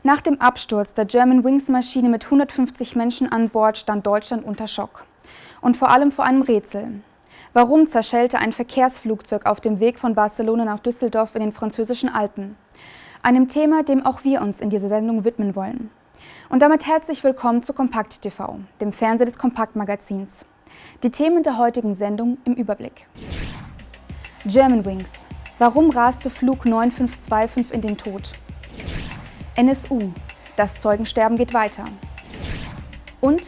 Nach dem Absturz der Germanwings-Maschine mit 150 Menschen an Bord stand Deutschland unter Schock. Und vor allem vor einem Rätsel. Warum zerschellte ein Verkehrsflugzeug auf dem Weg von Barcelona nach Düsseldorf in den französischen Alpen? Einem Thema, dem auch wir uns in dieser Sendung widmen wollen. Und damit herzlich willkommen zu Kompakt TV, dem Fernseher des Kompaktmagazins. Die Themen der heutigen Sendung im Überblick. Germanwings. Warum raste Flug 9525 in den Tod? NSU. Das Zeugensterben geht weiter. Und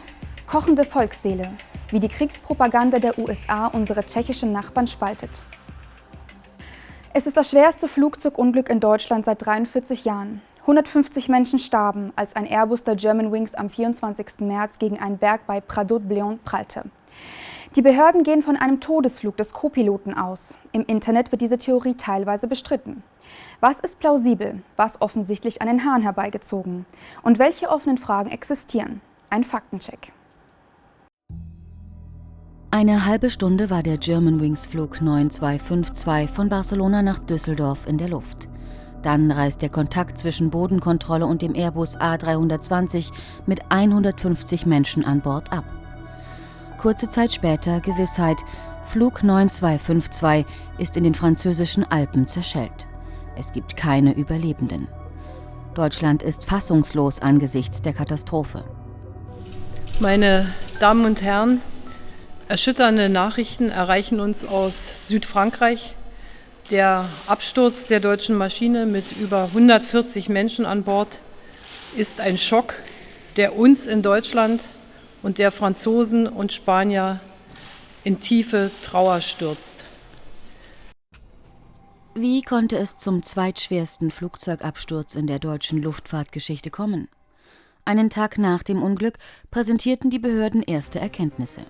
kochende Volksseele. Wie die Kriegspropaganda der USA unsere tschechischen Nachbarn spaltet. Es ist das schwerste Flugzeugunglück in Deutschland seit 43 Jahren. 150 Menschen starben, als ein Airbus der Germanwings am 24. März gegen einen Berg bei Pradot-Bléon prallte. Die Behörden gehen von einem Todesflug des Co-Piloten aus. Im Internet wird diese Theorie teilweise bestritten. Was ist plausibel, was offensichtlich an den Haaren herbeigezogen? Und welche offenen Fragen existieren? Ein Faktencheck. Eine halbe Stunde war der Germanwings-Flug 9252 von Barcelona nach Düsseldorf in der Luft. Dann reißt der Kontakt zwischen Bodenkontrolle und dem Airbus A320 mit 150 Menschen an Bord ab. Kurze Zeit später Gewissheit: Flug 9252 ist in den französischen Alpen zerschellt. Es gibt keine Überlebenden. Deutschland ist fassungslos angesichts der Katastrophe. Meine Damen und Herren, erschütternde Nachrichten erreichen uns aus Südfrankreich. Der Absturz der deutschen Maschine mit über 140 Menschen an Bord ist ein Schock, der uns in Deutschland und der Franzosen und Spanier in tiefe Trauer stürzt. Wie konnte es zum zweitschwersten Flugzeugabsturz in der deutschen Luftfahrtgeschichte kommen? Einen Tag nach dem Unglück präsentierten die Behörden erste Erkenntnisse.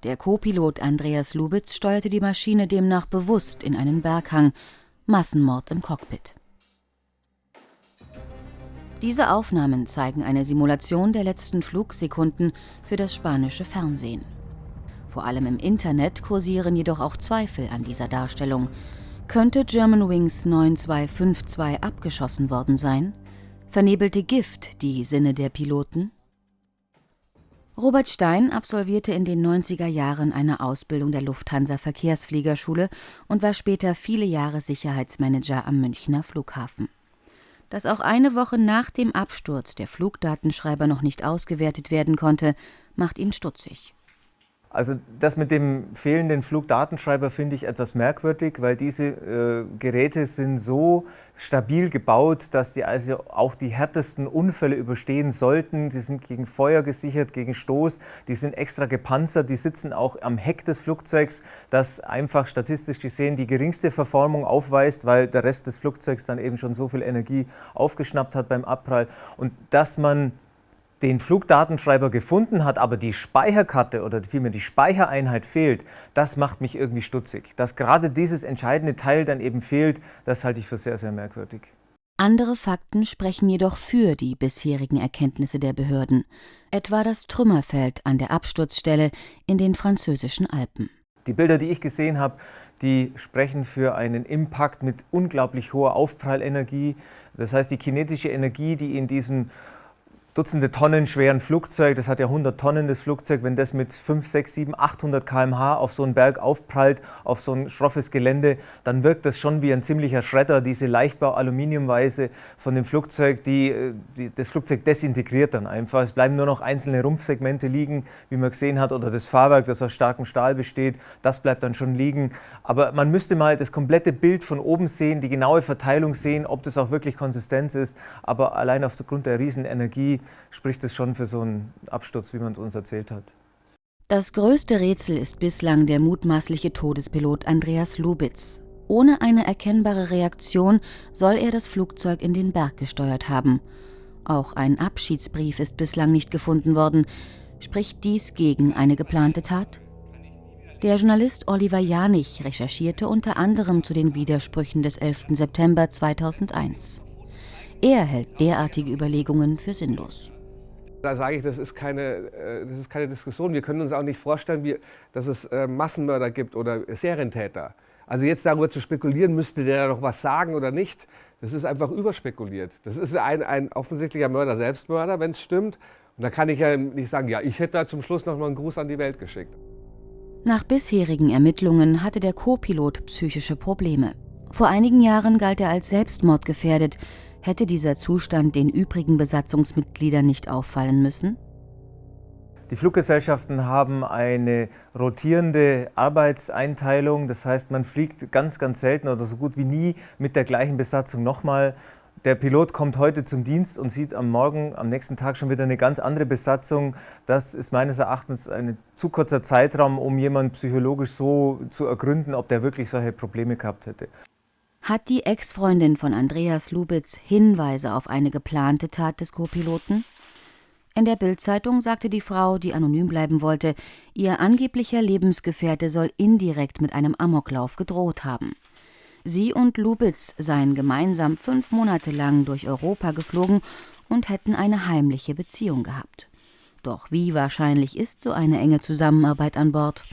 Der Co-Pilot Andreas Lubitz steuerte die Maschine demnach bewusst in einen Berghang. Massenmord im Cockpit. Diese Aufnahmen zeigen eine Simulation der letzten Flugsekunden für das spanische Fernsehen. Vor allem im Internet kursieren jedoch auch Zweifel an dieser Darstellung. Könnte Germanwings 9252 abgeschossen worden sein? Vernebelte Gift die Sinne der Piloten? Robert Stein absolvierte in den 90er Jahren eine Ausbildung der Lufthansa Verkehrsfliegerschule und war später viele Jahre Sicherheitsmanager am Münchner Flughafen. Dass auch eine Woche nach dem Absturz der Flugdatenschreiber noch nicht ausgewertet werden konnte, macht ihn stutzig. Also das mit dem fehlenden Flugdatenschreiber finde ich etwas merkwürdig, weil diese Geräte sind so stabil gebaut, dass die also auch die härtesten Unfälle überstehen sollten. Die sind gegen Feuer gesichert, gegen Stoß, die sind extra gepanzert, die sitzen auch am Heck des Flugzeugs, das einfach statistisch gesehen die geringste Verformung aufweist, weil der Rest des Flugzeugs dann eben schon so viel Energie aufgeschnappt hat beim Abprall. Und dass man den Flugdatenschreiber gefunden hat, aber die Speicherkarte oder vielmehr die Speichereinheit fehlt, das macht mich irgendwie stutzig. Dass gerade dieses entscheidende Teil dann eben fehlt, das halte ich für sehr, sehr merkwürdig. Andere Fakten sprechen jedoch für die bisherigen Erkenntnisse der Behörden, etwa das Trümmerfeld an der Absturzstelle in den französischen Alpen. Die Bilder, die ich gesehen habe, die sprechen für einen Impact mit unglaublich hoher Aufprallenergie. Das heißt, die kinetische Energie, die in diesem Dutzende Tonnen schweren Flugzeug, das hat ja 100 Tonnen das Flugzeug, wenn das mit 5, 6, 7, 800 km/h auf so einen Berg aufprallt, auf so ein schroffes Gelände, dann wirkt das schon wie ein ziemlicher Schredder, diese Leichtbau-Aluminiumweise von dem Flugzeug, das Flugzeug desintegriert dann einfach. Es bleiben nur noch einzelne Rumpfsegmente liegen, wie man gesehen hat, oder das Fahrwerk, das aus starkem Stahl besteht, das bleibt dann schon liegen. Aber man müsste mal das komplette Bild von oben sehen, die genaue Verteilung sehen, ob das auch wirklich Konsistenz ist, aber allein aufgrund der Riesenenergie spricht es schon für so einen Absturz, wie man es uns erzählt hat. Das größte Rätsel ist bislang der mutmaßliche Todespilot Andreas Lubitz. Ohne eine erkennbare Reaktion soll er das Flugzeug in den Berg gesteuert haben. Auch ein Abschiedsbrief ist bislang nicht gefunden worden. Spricht dies gegen eine geplante Tat? Der Journalist Oliver Janich recherchierte unter anderem zu den Widersprüchen des 11. September 2001. Er hält derartige Überlegungen für sinnlos. Da sage ich, das ist keine Diskussion. Wir können uns auch nicht vorstellen, dass es Massenmörder gibt oder Serientäter. Also jetzt darüber zu spekulieren, müsste der noch was sagen oder nicht, das ist einfach überspekuliert. Das ist ein offensichtlicher Mörder, Selbstmörder, wenn es stimmt. Und da kann ich ja nicht sagen, ja, ich hätte da zum Schluss noch mal einen Gruß an die Welt geschickt. Nach bisherigen Ermittlungen hatte der Co-Pilot psychische Probleme. Vor einigen Jahren galt er als selbstmordgefährdet. Hätte dieser Zustand den übrigen Besatzungsmitgliedern nicht auffallen müssen? Die Fluggesellschaften haben eine rotierende Arbeitseinteilung. Das heißt, man fliegt ganz, ganz selten oder so gut wie nie mit der gleichen Besatzung nochmal. Der Pilot kommt heute zum Dienst und sieht am nächsten Tag schon wieder eine ganz andere Besatzung. Das ist meines Erachtens ein zu kurzer Zeitraum, um jemanden psychologisch so zu ergründen, ob der wirklich solche Probleme gehabt hätte. Hat die Ex-Freundin von Andreas Lubitz Hinweise auf eine geplante Tat des Co-Piloten? In der Bild-Zeitung sagte die Frau, die anonym bleiben wollte, ihr angeblicher Lebensgefährte soll indirekt mit einem Amoklauf gedroht haben. Sie und Lubitz seien gemeinsam 5 Monate lang durch Europa geflogen und hätten eine heimliche Beziehung gehabt. Doch wie wahrscheinlich ist so eine enge Zusammenarbeit an Bord?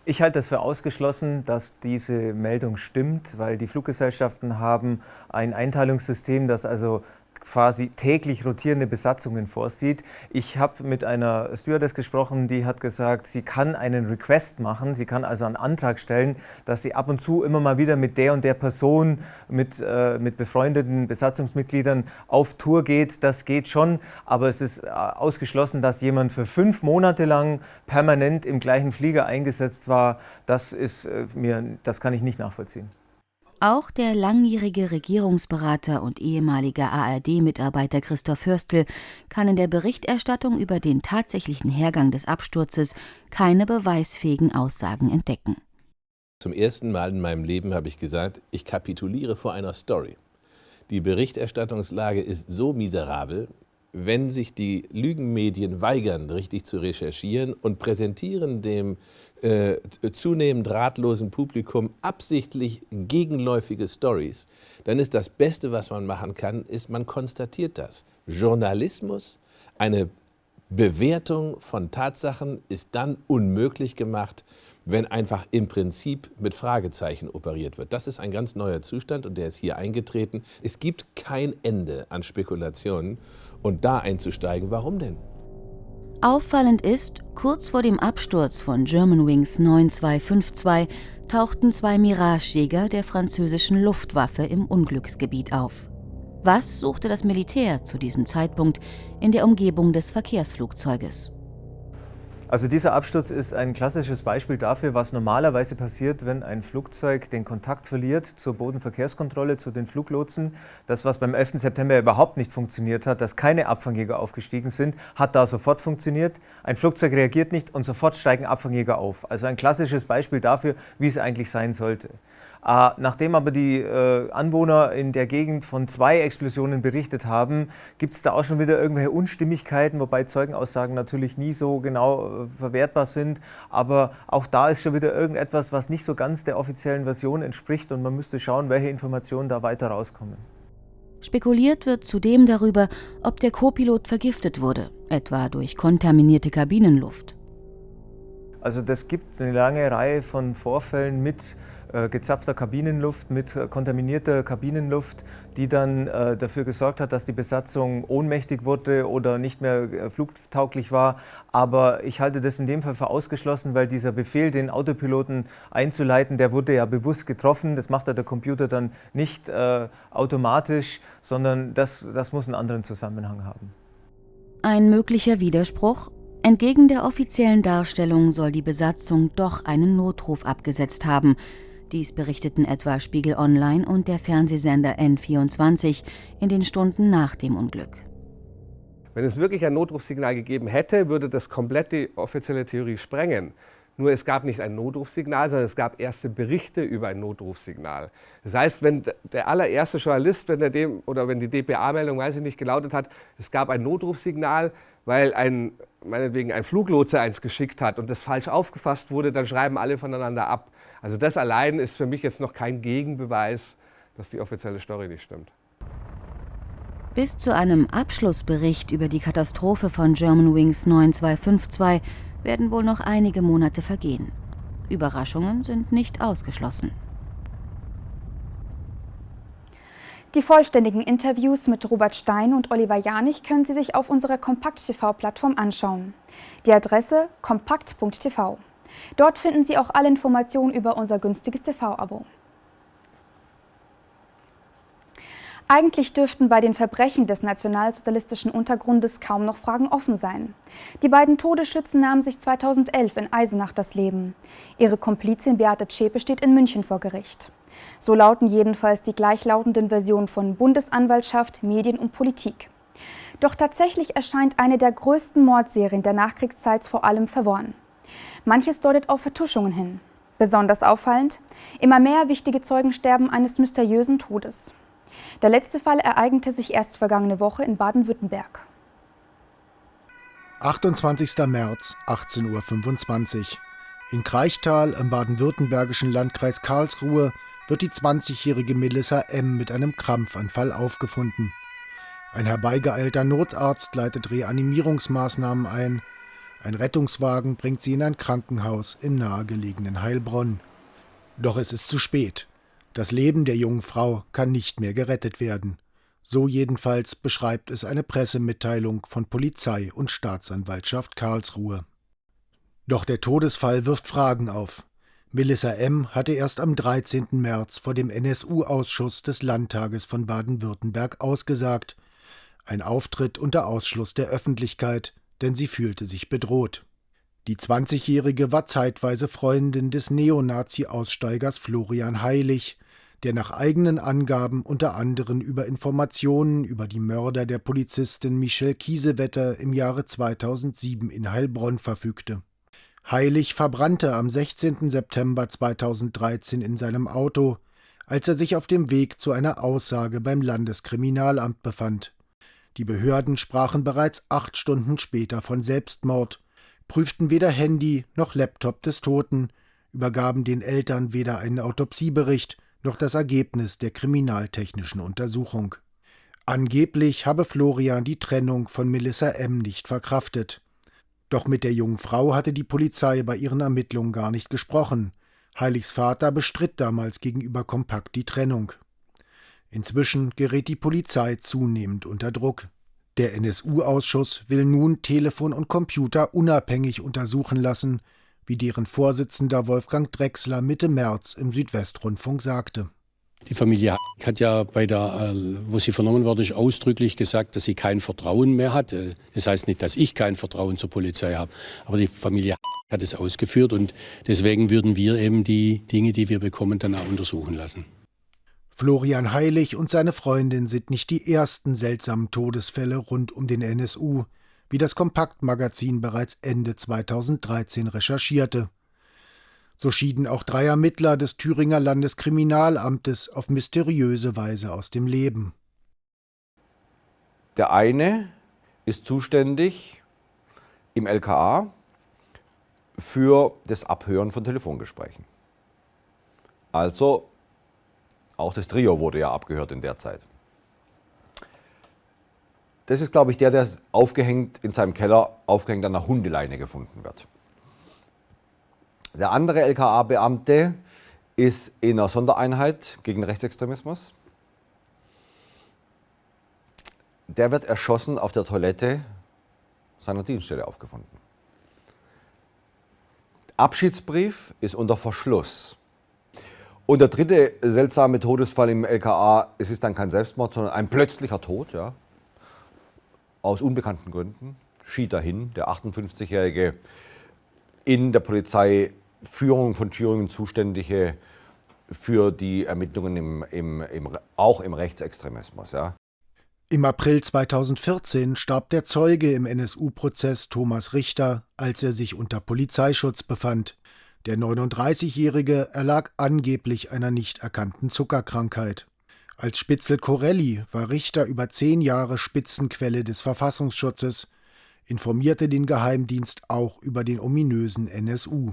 Ich halte es für ausgeschlossen, dass diese Meldung stimmt, weil die Fluggesellschaften haben ein Einteilungssystem, das also quasi täglich rotierende Besatzungen vorsieht. Ich habe mit einer Stewardess gesprochen, die hat gesagt, sie kann einen Request machen, sie kann also einen Antrag stellen, dass sie ab und zu immer mal wieder mit der und der Person, mit befreundeten Besatzungsmitgliedern auf Tour geht. Das geht schon, aber es ist ausgeschlossen, dass jemand für 5 Monate lang permanent im gleichen Flieger eingesetzt war. Das kann ich nicht nachvollziehen. Auch der langjährige Regierungsberater und ehemalige ARD-Mitarbeiter Christoph Hörstl kann in der Berichterstattung über den tatsächlichen Hergang des Absturzes keine beweisfähigen Aussagen entdecken. Zum ersten Mal in meinem Leben habe ich gesagt, ich kapituliere vor einer Story. Die Berichterstattungslage ist so miserabel, wenn sich die Lügenmedien weigern, richtig zu recherchieren und präsentieren dem zunehmend ratlosen Publikum absichtlich gegenläufige Stories, dann ist das Beste, was man machen kann, ist, man konstatiert das. Journalismus, eine Bewertung von Tatsachen ist dann unmöglich gemacht, wenn einfach im Prinzip mit Fragezeichen operiert wird. Das ist ein ganz neuer Zustand und der ist hier eingetreten. Es gibt kein Ende an Spekulationen und da einzusteigen, warum denn? Auffallend ist, kurz vor dem Absturz von Germanwings 9252 tauchten 2 Mirage-Jäger der französischen Luftwaffe im Unglücksgebiet auf. Was suchte das Militär zu diesem Zeitpunkt in der Umgebung des Verkehrsflugzeuges? Also dieser Absturz ist ein klassisches Beispiel dafür, was normalerweise passiert, wenn ein Flugzeug den Kontakt verliert zur Bodenverkehrskontrolle, zu den Fluglotsen. Das, was beim 11. September überhaupt nicht funktioniert hat, dass keine Abfangjäger aufgestiegen sind, hat da sofort funktioniert. Ein Flugzeug reagiert nicht und sofort steigen Abfangjäger auf. Also ein klassisches Beispiel dafür, wie es eigentlich sein sollte. Nachdem aber die Anwohner in der Gegend von 2 Explosionen berichtet haben, gibt es da auch schon wieder irgendwelche Unstimmigkeiten, wobei Zeugenaussagen natürlich nie so genau verwertbar sind. Aber auch da ist schon wieder irgendetwas, was nicht so ganz der offiziellen Version entspricht und man müsste schauen, welche Informationen da weiter rauskommen. Spekuliert wird zudem darüber, ob der Co-Pilot vergiftet wurde, etwa durch kontaminierte Kabinenluft. Also das gibt eine lange Reihe von Vorfällen mit gezapfter Kabinenluft, mit kontaminierter Kabinenluft, die dann dafür gesorgt hat, dass die Besatzung ohnmächtig wurde oder nicht mehr flugtauglich war. Aber ich halte das in dem Fall für ausgeschlossen, weil dieser Befehl, den Autopiloten einzuleiten, der wurde ja bewusst getroffen. Das macht ja der Computer dann nicht automatisch, sondern das muss einen anderen Zusammenhang haben. Ein möglicher Widerspruch: Entgegen der offiziellen Darstellung soll die Besatzung doch einen Notruf abgesetzt haben. Dies berichteten etwa Spiegel Online und der Fernsehsender N24 in den Stunden nach dem Unglück. Wenn es wirklich ein Notrufsignal gegeben hätte, würde das komplett die offizielle Theorie sprengen. Nur es gab nicht ein Notrufsignal, sondern es gab erste Berichte über ein Notrufsignal. Das heißt, wenn der allererste Journalist, wenn die dpa-Meldung, weiß ich nicht, gelautet hat, es gab ein Notrufsignal, weil meinetwegen ein Fluglotse eins geschickt hat und das falsch aufgefasst wurde, dann schreiben alle voneinander ab. Also das allein ist für mich jetzt noch kein Gegenbeweis, dass die offizielle Story nicht stimmt. Bis zu einem Abschlussbericht über die Katastrophe von Germanwings 9252 werden wohl noch einige Monate vergehen. Überraschungen sind nicht ausgeschlossen. Die vollständigen Interviews mit Robert Stein und Oliver Janich können Sie sich auf unserer Kompakt-TV-Plattform anschauen. Die Adresse kompakt.tv. Dort finden Sie auch alle Informationen über unser günstiges TV-Abo. Eigentlich dürften bei den Verbrechen des nationalsozialistischen Untergrundes kaum noch Fragen offen sein. Die beiden Todesschützen nahmen sich 2011 in Eisenach das Leben. Ihre Komplizin Beate Zschäpe steht in München vor Gericht. So lauten jedenfalls die gleichlautenden Versionen von Bundesanwaltschaft, Medien und Politik. Doch tatsächlich erscheint eine der größten Mordserien der Nachkriegszeit vor allem verworren. Manches deutet auf Vertuschungen hin. Besonders auffallend: immer mehr wichtige Zeugen sterben eines mysteriösen Todes. Der letzte Fall ereignete sich erst vergangene Woche in Baden-Württemberg. 28. März, 18:25 Uhr. In Kraichtal im baden-württembergischen Landkreis Karlsruhe wird die 20-jährige Melissa M. mit einem Krampfanfall aufgefunden. Ein herbeigeeilter Notarzt leitet Reanimierungsmaßnahmen ein. Ein Rettungswagen bringt sie in ein Krankenhaus im nahegelegenen Heilbronn. Doch es ist zu spät. Das Leben der jungen Frau kann nicht mehr gerettet werden. So jedenfalls beschreibt es eine Pressemitteilung von Polizei und Staatsanwaltschaft Karlsruhe. Doch der Todesfall wirft Fragen auf. Melissa M. hatte erst am 13. März vor dem NSU-Ausschuss des Landtages von Baden-Württemberg ausgesagt. Ein Auftritt unter Ausschluss der Öffentlichkeit, denn sie fühlte sich bedroht. Die 20-Jährige war zeitweise Freundin des Neonazi-Aussteigers Florian Heilig, der nach eigenen Angaben unter anderem über Informationen über die Mörder der Polizistin Michelle Kiesewetter im Jahre 2007 in Heilbronn verfügte. Heilig verbrannte am 16. September 2013 in seinem Auto, als er sich auf dem Weg zu einer Aussage beim Landeskriminalamt befand. Die Behörden sprachen bereits 8 Stunden später von Selbstmord, prüften weder Handy noch Laptop des Toten, übergaben den Eltern weder einen Autopsiebericht noch das Ergebnis der kriminaltechnischen Untersuchung. Angeblich habe Florian die Trennung von Melissa M. nicht verkraftet. Doch mit der jungen Frau hatte die Polizei bei ihren Ermittlungen gar nicht gesprochen. Heiligs Vater bestritt damals gegenüber Kompakt die Trennung. Inzwischen gerät die Polizei zunehmend unter Druck. Der NSU-Ausschuss will nun Telefon und Computer unabhängig untersuchen lassen, wie deren Vorsitzender Wolfgang Drechsler Mitte März im Südwestrundfunk sagte. Die Familie hat ja wo sie vernommen worden ist, ausdrücklich gesagt, dass sie kein Vertrauen mehr hat. Das heißt nicht, dass ich kein Vertrauen zur Polizei habe, aber die Familie hat es ausgeführt und deswegen würden wir eben die Dinge, die wir bekommen, dann auch untersuchen lassen. Florian Heilig und seine Freundin sind nicht die ersten seltsamen Todesfälle rund um den NSU, wie das Kompaktmagazin bereits Ende 2013 recherchierte. So schieden auch 3 Ermittler des Thüringer Landeskriminalamtes auf mysteriöse Weise aus dem Leben. Der eine ist zuständig im LKA für das Abhören von Telefongesprächen. Also auch das Trio wurde ja abgehört in der Zeit. Das ist, glaube ich, der aufgehängt in seinem Keller, aufgehängt an einer Hundeleine gefunden wird. Der andere LKA-Beamte ist in einer Sondereinheit gegen Rechtsextremismus. Der wird erschossen auf der Toilette seiner Dienststelle aufgefunden. Abschiedsbrief ist unter Verschluss. Und der dritte seltsame Todesfall im LKA, es ist dann kein Selbstmord, sondern ein plötzlicher Tod, ja, aus unbekannten Gründen, schied dahin, der 58-jährige in der Polizeiführung von Thüringen Zuständige für die Ermittlungen auch im Rechtsextremismus. Ja. Im April 2014 starb der Zeuge im NSU-Prozess Thomas Richter, als er sich unter Polizeischutz befand. Der 39-Jährige erlag angeblich einer nicht erkannten Zuckerkrankheit. Als Spitzel Corelli war Richter über 10 Jahre Spitzenquelle des Verfassungsschutzes, informierte den Geheimdienst auch über den ominösen NSU.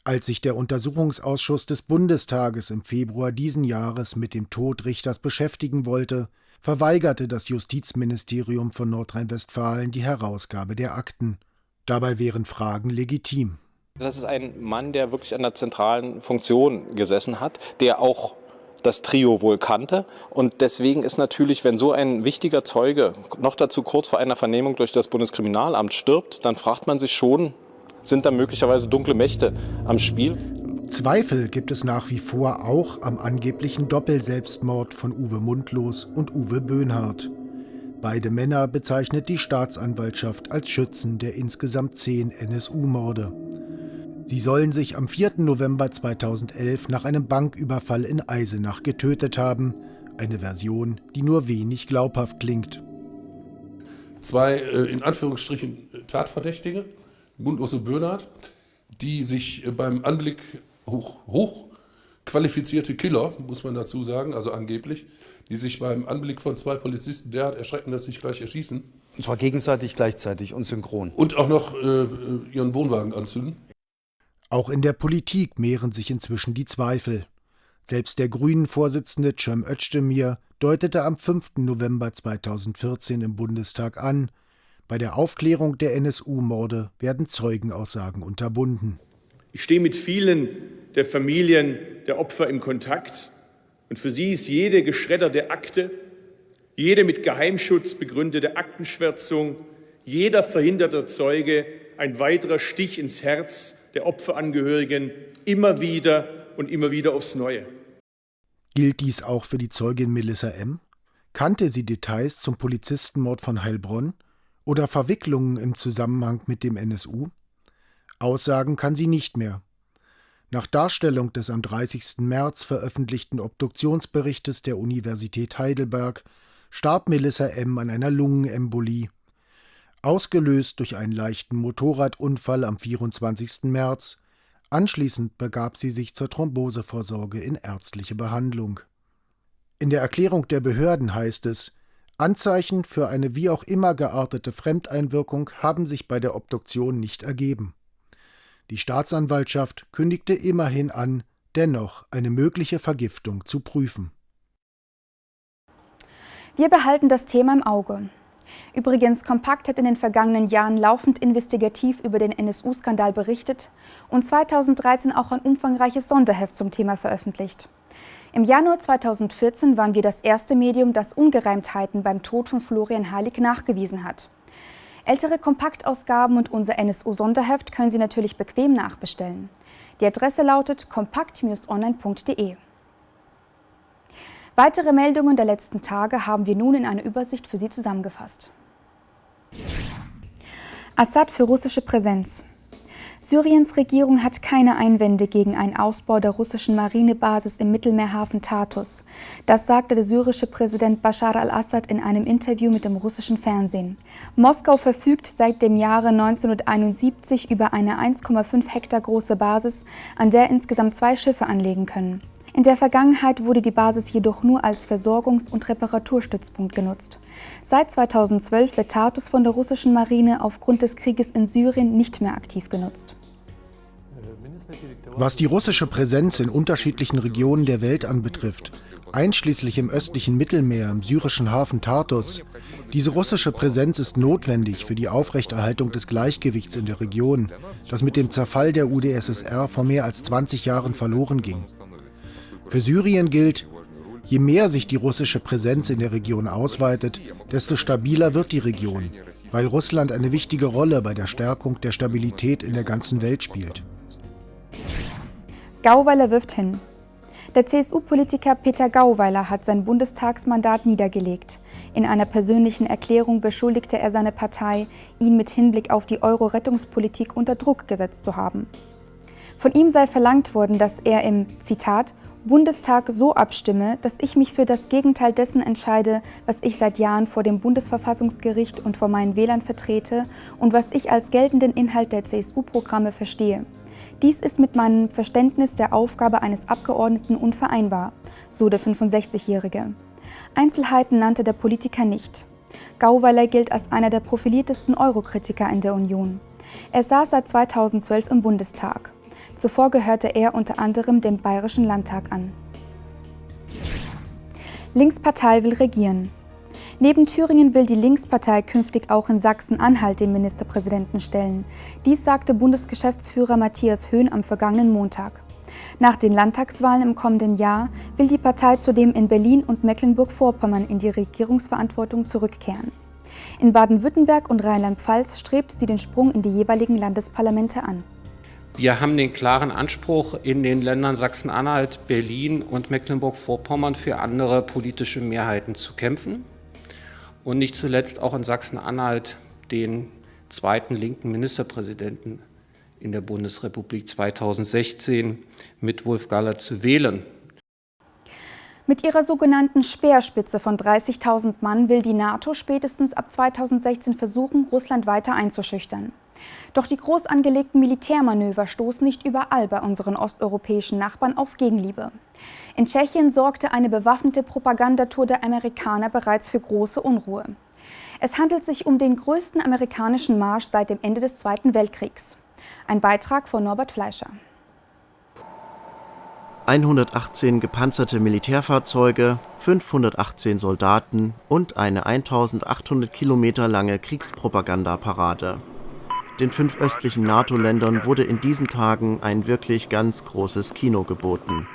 Als sich der Untersuchungsausschuss des Bundestages im Februar diesen Jahres mit dem Tod Richters beschäftigen wollte, verweigerte das Justizministerium von Nordrhein-Westfalen die Herausgabe der Akten. Dabei wären Fragen legitim. Das ist ein Mann, der wirklich an der zentralen Funktion gesessen hat, der auch das Trio wohl kannte. Und deswegen ist natürlich, wenn so ein wichtiger Zeuge noch dazu kurz vor einer Vernehmung durch das Bundeskriminalamt stirbt, dann fragt man sich schon, sind da möglicherweise dunkle Mächte am Spiel? Zweifel gibt es nach wie vor auch am angeblichen Doppelselbstmord von Uwe Mundlos und Uwe Böhnhardt. Beide Männer bezeichnet die Staatsanwaltschaft als Schützen der insgesamt 10 NSU-Morde. Sie sollen sich am 4. November 2011 nach einem Banküberfall in Eisenach getötet haben. Eine Version, die nur wenig glaubhaft klingt. 2 in Anführungsstrichen Tatverdächtige, Mundlos und Böhnhardt, die sich beim Anblick hochqualifizierte Killer, muss man dazu sagen, also angeblich, die sich beim Anblick von 2 Polizisten derart erschrecken, dass sie sich gleich erschießen. Und zwar gegenseitig, gleichzeitig und synchron. Und auch noch ihren Wohnwagen anzünden. Auch in der Politik mehren sich inzwischen die Zweifel. Selbst der Grünen-Vorsitzende Cem Özdemir deutete am 5. November 2014 im Bundestag an, bei der Aufklärung der NSU-Morde werden Zeugenaussagen unterbunden. Ich stehe mit vielen der Familien der Opfer in Kontakt. Und für sie ist jede geschredderte Akte, jede mit Geheimschutz begründete Aktenschwärzung, jeder verhinderte Zeuge ein weiterer Stich ins Herz der Opferangehörigen immer wieder aufs Neue. Gilt dies auch für die Zeugin Melissa M.? Kannte sie Details zum Polizistenmord von Heilbronn oder Verwicklungen im Zusammenhang mit dem NSU? Aussagen kann sie nicht mehr. Nach Darstellung des am 30. März veröffentlichten Obduktionsberichtes der Universität Heidelberg starb Melissa M. an einer Lungenembolie. Ausgelöst durch einen leichten Motorradunfall am 24. März. Anschließend begab sie sich zur Thrombosevorsorge in ärztliche Behandlung. In der Erklärung der Behörden heißt es, Anzeichen für eine wie auch immer geartete Fremdeinwirkung haben sich bei der Obduktion nicht ergeben. Die Staatsanwaltschaft kündigte immerhin an, dennoch eine mögliche Vergiftung zu prüfen. Wir behalten das Thema im Auge. Übrigens, Kompakt hat in den vergangenen Jahren laufend investigativ über den NSU-Skandal berichtet und 2013 auch ein umfangreiches Sonderheft zum Thema veröffentlicht. Im Januar 2014 waren wir das erste Medium, das Ungereimtheiten beim Tod von Florian Heilig nachgewiesen hat. Ältere Kompaktausgaben und unser NSU-Sonderheft können Sie natürlich bequem nachbestellen. Die Adresse lautet kompakt-online.de. Weitere Meldungen der letzten Tage haben wir nun in einer Übersicht für Sie zusammengefasst. Assad für russische Präsenz. Syriens Regierung hat keine Einwände gegen einen Ausbau der russischen Marinebasis im Mittelmeerhafen Tartus. Das sagte der syrische Präsident Bashar al-Assad in einem Interview mit dem russischen Fernsehen. Moskau verfügt seit dem Jahre 1971 über eine 1,5 Hektar große Basis, an der insgesamt 2 Schiffe anlegen können. In der Vergangenheit wurde die Basis jedoch nur als Versorgungs- und Reparaturstützpunkt genutzt. Seit 2012 wird Tartus von der russischen Marine aufgrund des Krieges in Syrien nicht mehr aktiv genutzt. Was die russische Präsenz in unterschiedlichen Regionen der Welt anbetrifft, einschließlich im östlichen Mittelmeer, im syrischen Hafen Tartus, diese russische Präsenz ist notwendig für die Aufrechterhaltung des Gleichgewichts in der Region, das mit dem Zerfall der UdSSR vor mehr als 20 Jahren verloren ging. Für Syrien gilt, je mehr sich die russische Präsenz in der Region ausweitet, desto stabiler wird die Region, weil Russland eine wichtige Rolle bei der Stärkung der Stabilität in der ganzen Welt spielt. Gauweiler wirft hin. Der CSU-Politiker Peter Gauweiler hat sein Bundestagsmandat niedergelegt. In einer persönlichen Erklärung beschuldigte er seine Partei, ihn mit Hinblick auf die Euro-Rettungspolitik unter Druck gesetzt zu haben. Von ihm sei verlangt worden, dass er im, Zitat, Bundestag so abstimme, dass ich mich für das Gegenteil dessen entscheide, was ich seit Jahren vor dem Bundesverfassungsgericht und vor meinen Wählern vertrete und was ich als geltenden Inhalt der CSU-Programme verstehe. Dies ist mit meinem Verständnis der Aufgabe eines Abgeordneten unvereinbar, so der 65-Jährige. Einzelheiten nannte der Politiker nicht. Gauweiler gilt als einer der profiliertesten Eurokritiker in der Union. Er saß seit 2012 im Bundestag. Zuvor gehörte er unter anderem dem Bayerischen Landtag an. Linkspartei will regieren. Neben Thüringen will die Linkspartei künftig auch in Sachsen-Anhalt den Ministerpräsidenten stellen. Dies sagte Bundesgeschäftsführer Matthias Höhn am vergangenen Montag. Nach den Landtagswahlen im kommenden Jahr will die Partei zudem in Berlin und Mecklenburg-Vorpommern in die Regierungsverantwortung zurückkehren. In Baden-Württemberg und Rheinland-Pfalz strebt sie den Sprung in die jeweiligen Landesparlamente an. Wir haben den klaren Anspruch, in den Ländern Sachsen-Anhalt, Berlin und Mecklenburg-Vorpommern für andere politische Mehrheiten zu kämpfen und nicht zuletzt auch in Sachsen-Anhalt den zweiten linken Ministerpräsidenten in der Bundesrepublik 2016 mit Wolf Galler zu wählen. Mit ihrer sogenannten Speerspitze von 30.000 Mann will die NATO spätestens ab 2016 versuchen, Russland weiter einzuschüchtern. Doch die groß angelegten Militärmanöver stoßen nicht überall bei unseren osteuropäischen Nachbarn auf Gegenliebe. In Tschechien sorgte eine bewaffnete Propagandatour der Amerikaner bereits für große Unruhe. Es handelt sich um den größten amerikanischen Marsch seit dem Ende des Zweiten Weltkriegs. Ein Beitrag von Norbert Fleischer. 118 gepanzerte Militärfahrzeuge, 518 Soldaten und eine 1800 Kilometer lange Kriegspropagandaparade. Den 5 östlichen NATO-Ländern wurde in diesen Tagen ein wirklich ganz großes Kino geboten.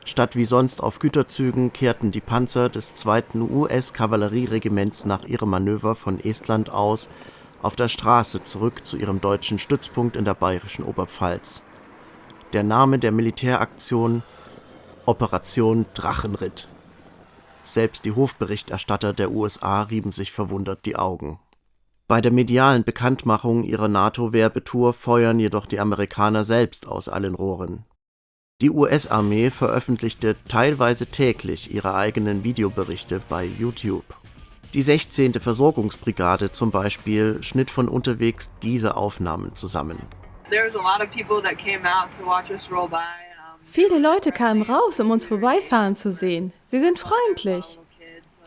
Statt wie sonst auf Güterzügen kehrten die Panzer des 2. US-Kavallerieregiments nach ihrem Manöver von Estland aus auf der Straße zurück zu ihrem deutschen Stützpunkt in der bayerischen Oberpfalz. Der Name der Militäraktion: Operation Drachenritt. Selbst die Hofberichterstatter der USA rieben sich verwundert die Augen. Bei der medialen Bekanntmachung ihrer NATO-Werbetour feuern jedoch die Amerikaner selbst aus allen Rohren. Die US-Armee veröffentlichte teilweise täglich ihre eigenen Videoberichte bei YouTube. Die 16. Versorgungsbrigade zum Beispiel schnitt von unterwegs diese Aufnahmen zusammen. Viele Leute kamen raus, um uns vorbeifahren zu sehen. Sie sind freundlich.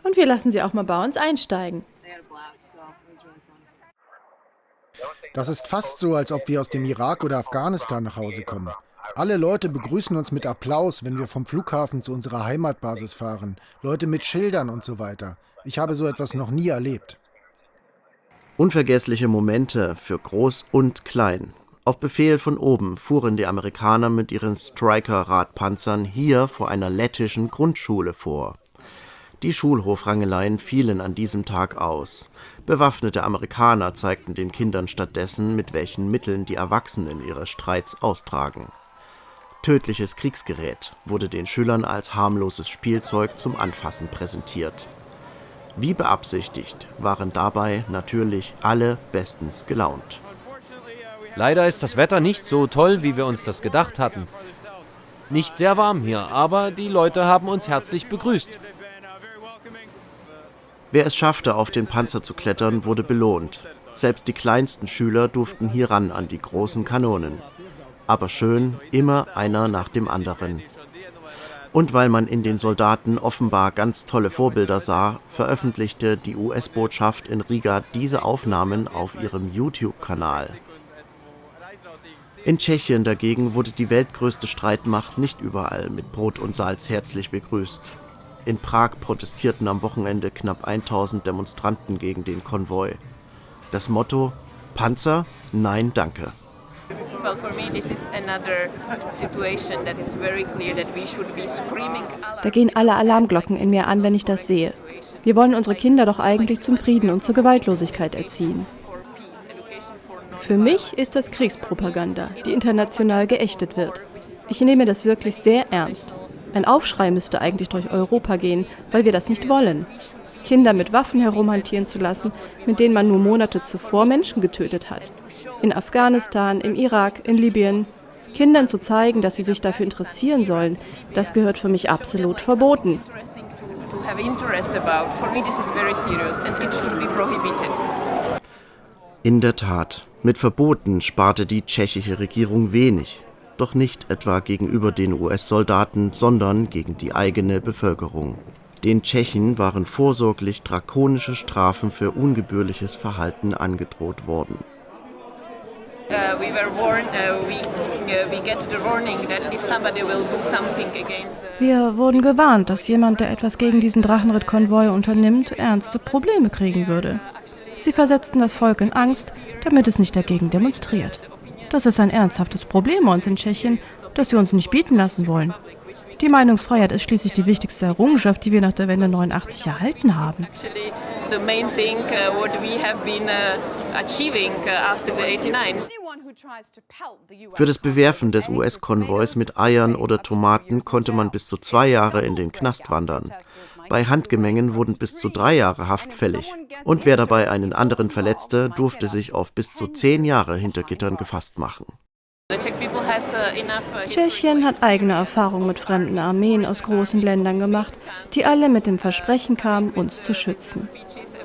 Und wir lassen sie auch mal bei uns einsteigen. Das ist fast so, als ob wir aus dem Irak oder Afghanistan nach Hause kommen. Alle Leute begrüßen uns mit Applaus, wenn wir vom Flughafen zu unserer Heimatbasis fahren. Leute mit Schildern und so weiter. Ich habe so etwas noch nie erlebt. Unvergessliche Momente für Groß und Klein. Auf Befehl von oben fuhren die Amerikaner mit ihren Stryker-Radpanzern hier vor einer lettischen Grundschule vor. Die Schulhofrangeleien fielen an diesem Tag aus. Bewaffnete Amerikaner zeigten den Kindern stattdessen, mit welchen Mitteln die Erwachsenen ihre Streits austragen. Tödliches Kriegsgerät wurde den Schülern als harmloses Spielzeug zum Anfassen präsentiert. Wie beabsichtigt waren dabei natürlich alle bestens gelaunt. Leider ist das Wetter nicht so toll, wie wir uns das gedacht hatten. Nicht sehr warm hier, aber die Leute haben uns herzlich begrüßt. Wer es schaffte, auf den Panzer zu klettern, wurde belohnt. Selbst die kleinsten Schüler durften hier ran an die großen Kanonen. Aber schön, immer einer nach dem anderen. Und weil man in den Soldaten offenbar ganz tolle Vorbilder sah, veröffentlichte die US-Botschaft in Riga diese Aufnahmen auf ihrem YouTube-Kanal. In Tschechien dagegen wurde die weltgrößte Streitmacht nicht überall mit Brot und Salz herzlich begrüßt. In Prag protestierten am Wochenende knapp 1000 Demonstranten gegen den Konvoi. Das Motto: Panzer? Nein, danke. Da gehen alle Alarmglocken in mir an, wenn ich das sehe. Wir wollen unsere Kinder doch eigentlich zum Frieden und zur Gewaltlosigkeit erziehen. Für mich ist das Kriegspropaganda, die international geächtet wird. Ich nehme das wirklich sehr ernst. Ein Aufschrei müsste eigentlich durch Europa gehen, weil wir das nicht wollen. Kinder mit Waffen herumhantieren zu lassen, mit denen man nur Monate zuvor Menschen getötet hat. In Afghanistan, im Irak, in Libyen. Kindern zu zeigen, dass sie sich dafür interessieren sollen, das gehört für mich absolut verboten. In der Tat, mit Verboten sparte die tschechische Regierung wenig. Doch nicht etwa gegenüber den US-Soldaten, sondern gegen die eigene Bevölkerung. Den Tschechen waren vorsorglich drakonische Strafen für ungebührliches Verhalten angedroht worden. Wir wurden gewarnt, dass jemand, der etwas gegen diesen Drachenritt-Konvoi unternimmt, ernste Probleme kriegen würde. Sie versetzten das Volk in Angst, damit es nicht dagegen demonstriert. Das ist ein ernsthaftes Problem bei uns in Tschechien, das wir uns nicht bieten lassen wollen. Die Meinungsfreiheit ist schließlich die wichtigste Errungenschaft, die wir nach der Wende 89 erhalten haben. Für das Bewerfen des US-Konvois mit Eiern oder Tomaten konnte man bis zu 2 Jahre in den Knast wandern. Bei Handgemengen wurden bis zu 3 Jahre Haft fällig. Und wer dabei einen anderen verletzte, durfte sich auf bis zu 10 Jahre hinter Gittern gefasst machen. Tschechien hat eigene Erfahrungen mit fremden Armeen aus großen Ländern gemacht, die alle mit dem Versprechen kamen, uns zu schützen.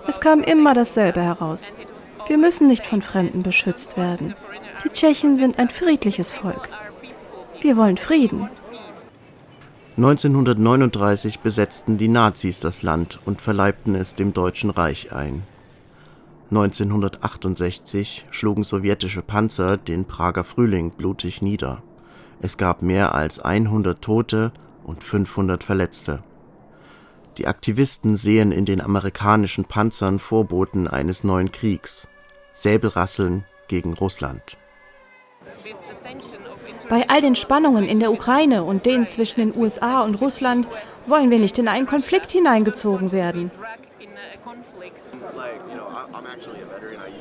Es kam immer dasselbe heraus. Wir müssen nicht von Fremden beschützt werden. Die Tschechen sind ein friedliches Volk. Wir wollen Frieden. 1939 besetzten die Nazis das Land und verleibten es dem Deutschen Reich ein. 1968 schlugen sowjetische Panzer den Prager Frühling blutig nieder. Es gab mehr als 100 Tote und 500 Verletzte. Die Aktivisten sehen in den amerikanischen Panzern Vorboten eines neuen Kriegs. Säbelrasseln gegen Russland. Bei all den Spannungen in der Ukraine und denen zwischen den USA und Russland wollen wir nicht in einen Konflikt hineingezogen werden.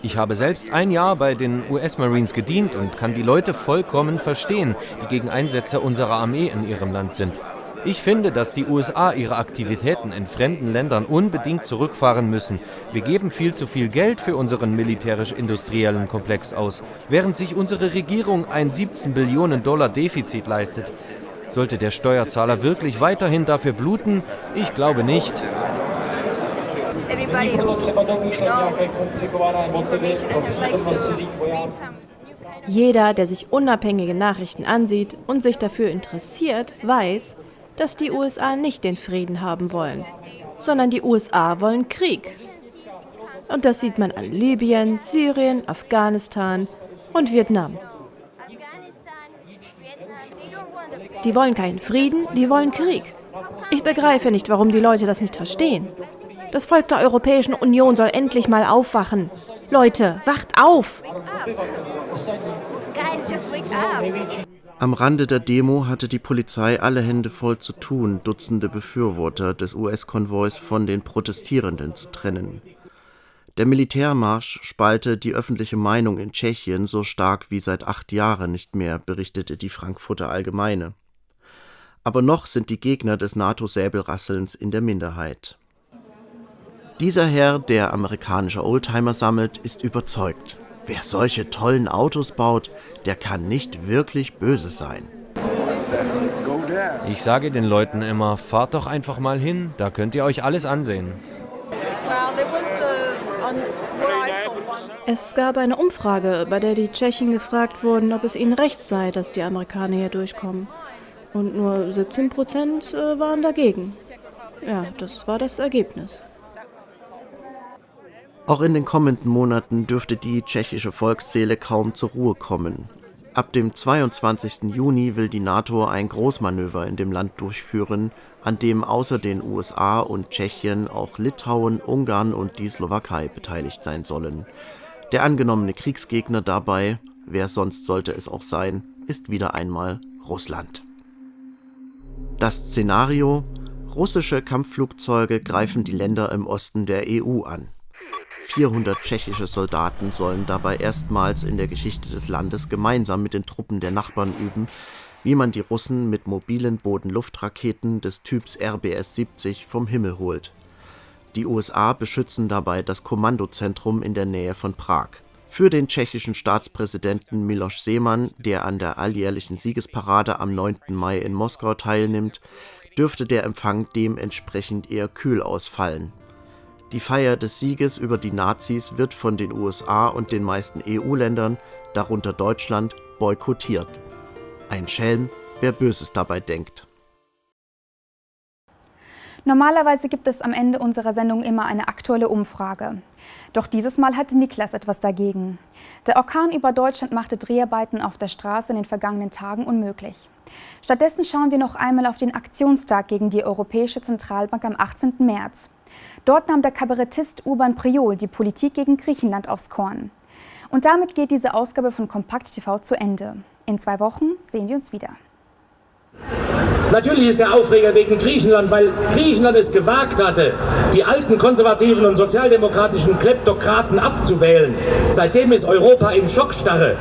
Ich habe selbst 1 Jahr bei den US-Marines gedient und kann die Leute vollkommen verstehen, die gegen Einsätze unserer Armee in ihrem Land sind. Ich finde, dass die USA ihre Aktivitäten in fremden Ländern unbedingt zurückfahren müssen. Wir geben viel zu viel Geld für unseren militärisch-industriellen Komplex aus, während sich unsere Regierung ein 17 Billionen $ Defizit leistet. Sollte der Steuerzahler wirklich weiterhin dafür bluten? Ich glaube nicht. Jeder, der sich unabhängige Nachrichten ansieht und sich dafür interessiert, weiß, dass die USA nicht den Frieden haben wollen, sondern die USA wollen Krieg. Und das sieht man an Libyen, Syrien, Afghanistan und Vietnam. Die wollen keinen Frieden, die wollen Krieg. Ich begreife nicht, warum die Leute das nicht verstehen. Das Volk der Europäischen Union soll endlich mal aufwachen. Leute, wacht auf! Am Rande der Demo hatte die Polizei alle Hände voll zu tun, Dutzende Befürworter des US-Konvois von den Protestierenden zu trennen. Der Militärmarsch spalte die öffentliche Meinung in Tschechien so stark wie seit 8 Jahren nicht mehr, berichtete die Frankfurter Allgemeine. Aber noch sind die Gegner des NATO-Säbelrasselns in der Minderheit. Dieser Herr, der amerikanische Oldtimer sammelt, ist überzeugt. Wer solche tollen Autos baut, der kann nicht wirklich böse sein. Ich sage den Leuten immer, fahrt doch einfach mal hin, da könnt ihr euch alles ansehen. Es gab eine Umfrage, bei der die Tschechen gefragt wurden, ob es ihnen recht sei, dass die Amerikaner hier durchkommen. Und nur 17% waren dagegen. Ja, das war das Ergebnis. Auch in den kommenden Monaten dürfte die tschechische Volksseele kaum zur Ruhe kommen. Ab dem 22. Juni will die NATO ein Großmanöver in dem Land durchführen, an dem außer den USA und Tschechien auch Litauen, Ungarn und die Slowakei beteiligt sein sollen. Der angenommene Kriegsgegner dabei, wer sonst sollte es auch sein, ist wieder einmal Russland. Das Szenario: russische Kampfflugzeuge greifen die Länder im Osten der EU an. 400 tschechische Soldaten sollen dabei erstmals in der Geschichte des Landes gemeinsam mit den Truppen der Nachbarn üben, wie man die Russen mit mobilen Boden-Luft-Raketen des Typs RBS-70 vom Himmel holt. Die USA beschützen dabei das Kommandozentrum in der Nähe von Prag. Für den tschechischen Staatspräsidenten Miloš Zeman, der an der alljährlichen Siegesparade am 9. Mai in Moskau teilnimmt, dürfte der Empfang dementsprechend eher kühl ausfallen. Die Feier des Sieges über die Nazis wird von den USA und den meisten EU-Ländern, darunter Deutschland, boykottiert. Ein Schelm, wer Böses dabei denkt. Normalerweise gibt es am Ende unserer Sendung immer eine aktuelle Umfrage. Doch dieses Mal hatte Niklas etwas dagegen. Der Orkan über Deutschland machte Dreharbeiten auf der Straße in den vergangenen Tagen unmöglich. Stattdessen schauen wir noch einmal auf den Aktionstag gegen die Europäische Zentralbank am 18. März. Dort nahm der Kabarettist Urban Priol die Politik gegen Griechenland aufs Korn. Und damit geht diese Ausgabe von Kompakt TV zu Ende. In 2 Wochen sehen wir uns wieder. Natürlich ist der Aufreger wegen Griechenland, weil Griechenland es gewagt hatte, die alten konservativen und sozialdemokratischen Kleptokraten abzuwählen. Seitdem ist Europa in Schockstarre.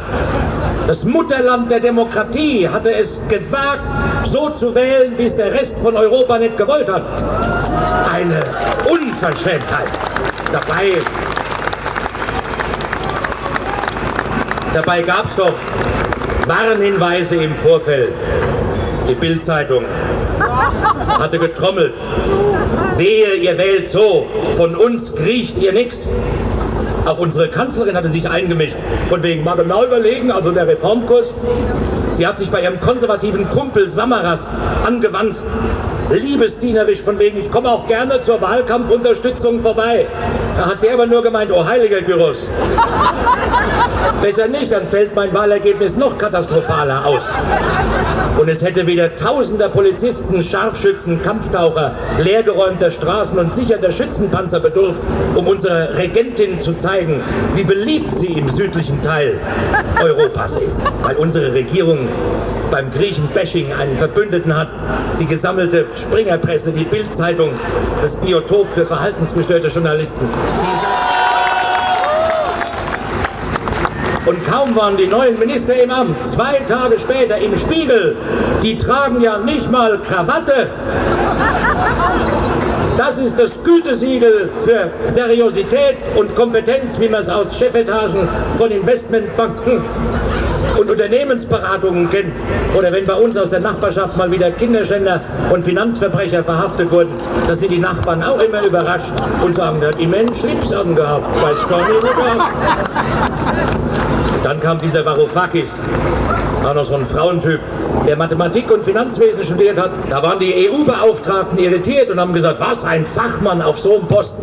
Das Mutterland der Demokratie hatte es gewagt, so zu wählen, wie es der Rest von Europa nicht gewollt hat. Eine Unverschämtheit. Dabei gab es doch Warnhinweise im Vorfeld. Die Bild-Zeitung hatte getrommelt. Wehe, ihr wählt so, von uns kriecht ihr nix. Auch unsere Kanzlerin hatte sich eingemischt. Von wegen mal genau überlegen, also der Reformkurs. Sie hat sich bei ihrem konservativen Kumpel Samaras angewandt. Liebesdienerisch von wegen, ich komme auch gerne zur Wahlkampfunterstützung vorbei. Da hat der aber nur gemeint, oh heiliger Gyros. Besser nicht, dann fällt mein Wahlergebnis noch katastrophaler aus. Und es hätte wieder tausender Polizisten, Scharfschützen, Kampftaucher, leergeräumter Straßen und sicherter Schützenpanzer bedurft, um unserer Regentin zu zeigen, wie beliebt sie im südlichen Teil Europas ist. Weil unsere Regierung beim Griechen-Bashing einen Verbündeten hat, die gesammelte Springerpresse, die Bild-Zeitung, das Biotop für verhaltensgestörte Journalisten. Und kaum waren die neuen Minister im Amt, 2 Tage später im Spiegel, die tragen ja nicht mal Krawatte. Das ist das Gütesiegel für Seriosität und Kompetenz, wie man es aus Chefetagen von Investmentbanken und Unternehmensberatungen kennt. Oder wenn bei uns aus der Nachbarschaft mal wieder Kinderschänder und Finanzverbrecher verhaftet wurden, da sind die Nachbarn auch immer überrascht und sagen, der hat immens Schlips angehabt. Weiß gar nicht, Dann kam dieser Varoufakis, war noch so ein Frauentyp, der Mathematik und Finanzwesen studiert hat. Da waren die EU-Beauftragten irritiert und haben gesagt, was, ein Fachmann auf so einem Posten.